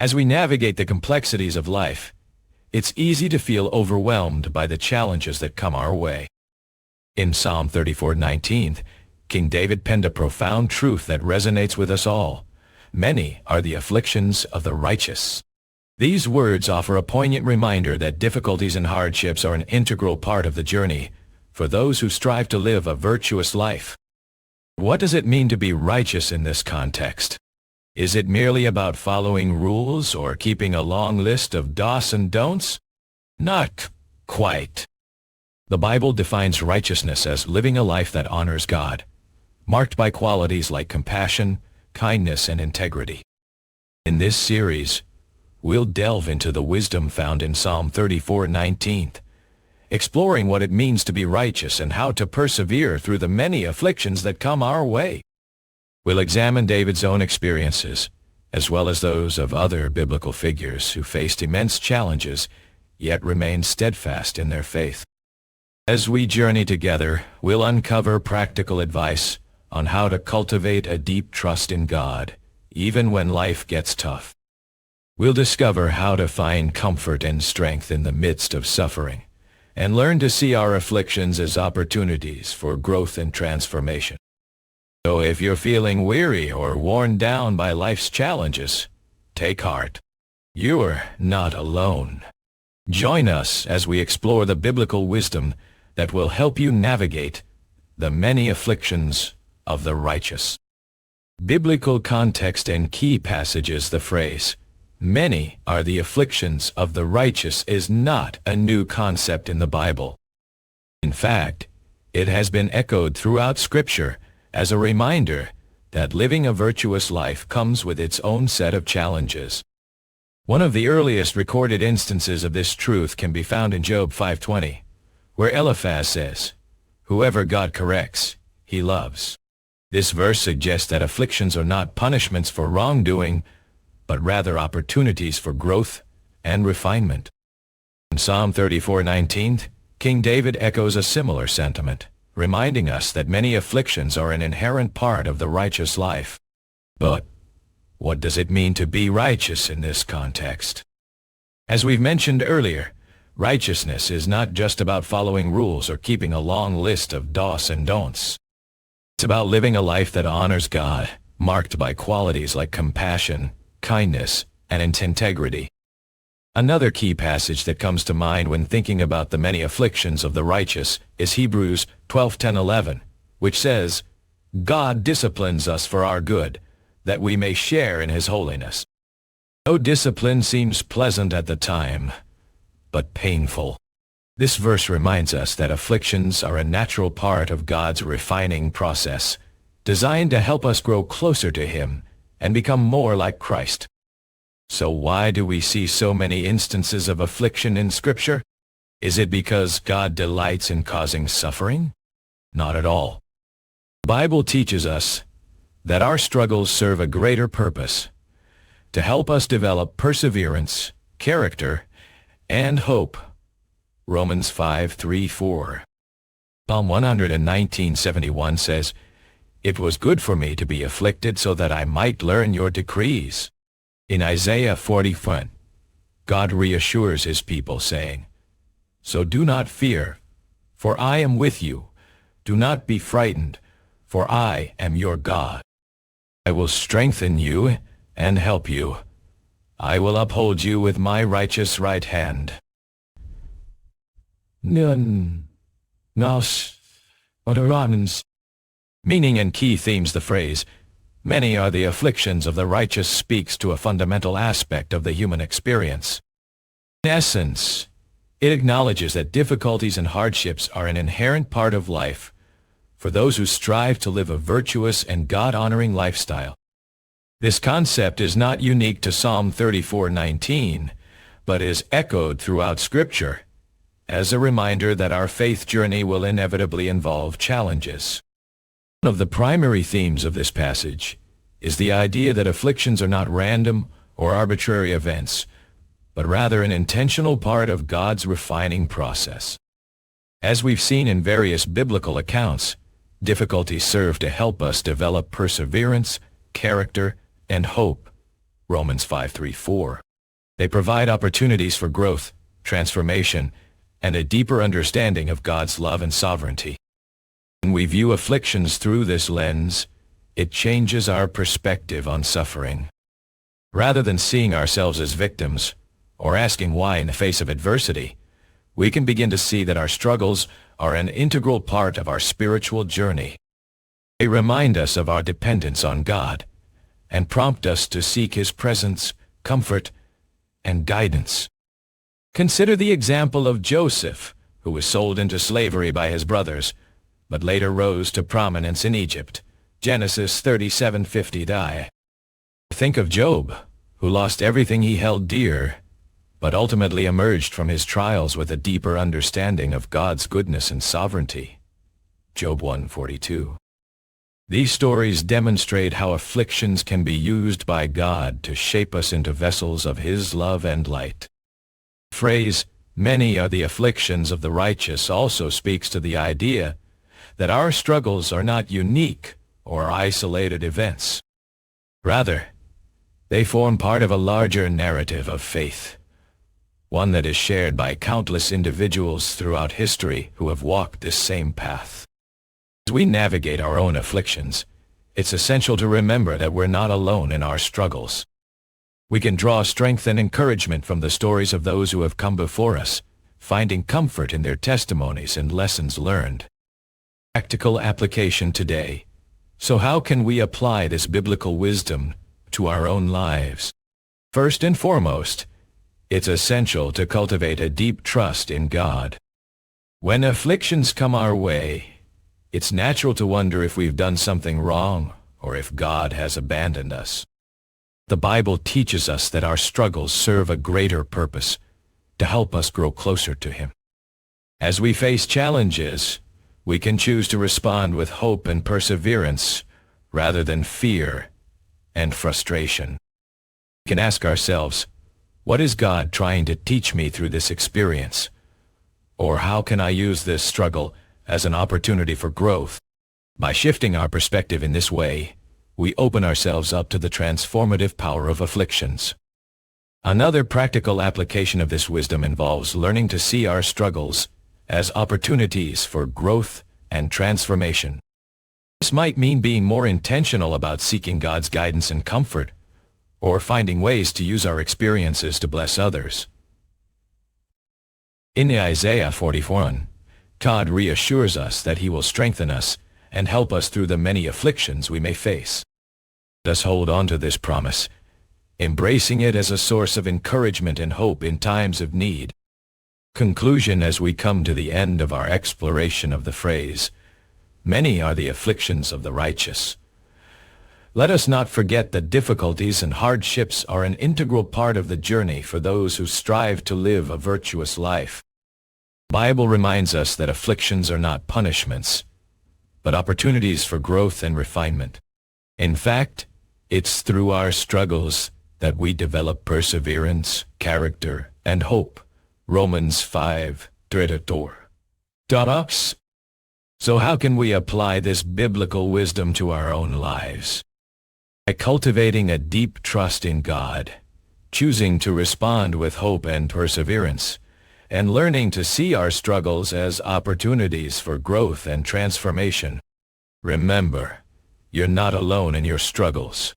As we navigate the complexities of life, it's easy to feel overwhelmed by the challenges that come our way. In Psalm 34:19, King David penned a profound truth that resonates with us all. Many are the afflictions of the righteous. These words offer a poignant reminder that difficulties and hardships are an integral part of the journey for those who strive to live a virtuous life. What does it mean to be righteous in this context? Is it merely about following rules or keeping a long list of do's and don'ts? Not quite. The Bible defines righteousness as living a life that honors God, marked by qualities like compassion, kindness, and integrity. In this series, we'll delve into the wisdom found in Psalm 34:19, exploring what it means to be righteous and how to persevere through the many afflictions that come our way. We'll examine David's own experiences, as well as those of other biblical figures who faced immense challenges, yet remained steadfast in their faith. As we journey together, we'll uncover practical advice on how to cultivate a deep trust in God, even when life gets tough. We'll discover how to find comfort and strength in the midst of suffering, and learn to see our afflictions as opportunities for growth and transformation. So if you're feeling weary or worn down by life's challenges, take heart. You're not alone. Join us as we explore the biblical wisdom that will help you navigate the many afflictions of the righteous. Biblical context and key passages. The phrase, "Many are the afflictions of the righteous," is not a new concept in the Bible. In fact, it has been echoed throughout Scripture as a reminder that living a virtuous life comes with its own set of challenges. One of the earliest recorded instances of this truth can be found in Job 5:20, where Eliphaz says, "Whoever God corrects, he loves." This verse suggests that afflictions are not punishments for wrongdoing, but rather opportunities for growth and refinement. In Psalm 34:19, King David echoes a similar sentiment, reminding us that many afflictions are an inherent part of the righteous life. But what does it mean to be righteous in this context? As we've mentioned earlier, righteousness is not just about following rules or keeping a long list of do's and don'ts. It's about living a life that honors God, marked by qualities like compassion, kindness, and integrity. Another key passage that comes to mind when thinking about the many afflictions of the righteous is Hebrews 12:10-11, which says, "God disciplines us for our good, that we may share in His holiness." No discipline seems pleasant at the time, but painful. This verse reminds us that afflictions are a natural part of God's refining process, designed to help us grow closer to Him and become more like Christ. So why do we see so many instances of affliction in Scripture? Is it because God delights in causing suffering? Not at all. The Bible teaches us that our struggles serve a greater purpose, to help us develop perseverance, character, and hope. Romans 5:3-4. Psalm 119:71 says, "It was good for me to be afflicted so that I might learn your decrees." In Isaiah 40:1, God reassures His people, saying, "So do not fear, for I am with you. Do not be frightened, for I am your God. I will strengthen you and help you. I will uphold you with my righteous right hand." Meaning and key themes. The phrase, "Many are the afflictions of the righteous," speaks to a fundamental aspect of the human experience. In essence, it acknowledges that difficulties and hardships are an inherent part of life for those who strive to live a virtuous and God-honoring lifestyle. This concept is not unique to Psalm 34:19, but is echoed throughout Scripture as a reminder that our faith journey will inevitably involve challenges. One of the primary themes of this passage is the idea that afflictions are not random or arbitrary events, but rather an intentional part of God's refining process. As we've seen in various biblical accounts, difficulties serve to help us develop perseverance, character, and hope, Romans 5:3-4. They provide opportunities for growth, transformation, and a deeper understanding of God's love and sovereignty. When we view afflictions through this lens, it changes our perspective on suffering. Rather than seeing ourselves as victims, or asking why in the face of adversity, we can begin to see that our struggles are an integral part of our spiritual journey. They remind us of our dependence on God, and prompt us to seek His presence, comfort, and guidance. Consider the example of Joseph, who was sold into slavery by his brothers, but later rose to prominence in Egypt. Genesis 37:50. Think of Job, who lost everything he held dear, but ultimately emerged from his trials with a deeper understanding of God's goodness and sovereignty. Job 1:42. These stories demonstrate how afflictions can be used by God to shape us into vessels of His love and light. The phrase, "Many are the afflictions of the righteous," also speaks to the idea that our struggles are not unique or isolated events. Rather, they form part of a larger narrative of faith, one that is shared by countless individuals throughout history who have walked this same path. As we navigate our own afflictions, it's essential to remember that we're not alone in our struggles. We can draw strength and encouragement from the stories of those who have come before us, finding comfort in their testimonies and lessons learned. Practical application today. So how can we apply this biblical wisdom to our own lives? First and foremost, it's essential to cultivate a deep trust in God. When afflictions come our way, it's natural to wonder if we've done something wrong or if God has abandoned us. The Bible teaches us that our struggles serve a greater purpose, to help us grow closer to Him. As we face challenges, we can choose to respond with hope and perseverance rather than fear and frustration. We can ask ourselves, what is God trying to teach me through this experience? Or how can I use this struggle as an opportunity for growth? By shifting our perspective in this way, we open ourselves up to the transformative power of afflictions. Another practical application of this wisdom involves learning to see our struggles as opportunities for growth and transformation. This might mean being more intentional about seeking God's guidance and comfort, or finding ways to use our experiences to bless others. In Isaiah 44, God reassures us that He will strengthen us and help us through the many afflictions we may face. Let us hold on to this promise, embracing it as a source of encouragement and hope in times of need. Conclusion: as we come to the end of our exploration of the phrase, "Many are the afflictions of the righteous," let us not forget that difficulties and hardships are an integral part of the journey for those who strive to live a virtuous life. The Bible reminds us that afflictions are not punishments, but opportunities for growth and refinement. In fact, it's through our struggles that we develop perseverance, character, and hope. Romans 5:3-4. So how can we apply this biblical wisdom to our own lives? By cultivating a deep trust in God, choosing to respond with hope and perseverance, and learning to see our struggles as opportunities for growth and transformation. Remember, you're not alone in your struggles.